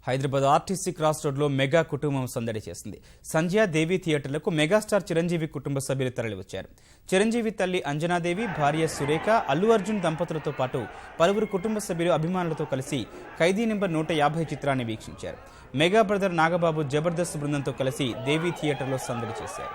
Hyderabad RTC cross రోడ్లో mega కుటుంబం సందడి చేసింది. సంధ్య దేవి థియేటర్లకు మెగాస్టార్ చిరంజీవి కుటుంబ సభ్యులు తరలివచ్చారు. చిరంజీవి తల్లి అంజనాదేవి, భార్య సురేఖ, అల్లు అర్జున్ దంపతులతో పాటు పలువురు కుటుంబ సభ్యులు అభిమానులతో కలిసి ఖైదీ నెంబర్ 150 చిత్రాన్ని వీక్షించారు. మెగా బ్రదర్ నాగబాబు జబర్దస్త్ బృందంతో కలిసి దేవి థియేటర్లో సందడి చేశారు.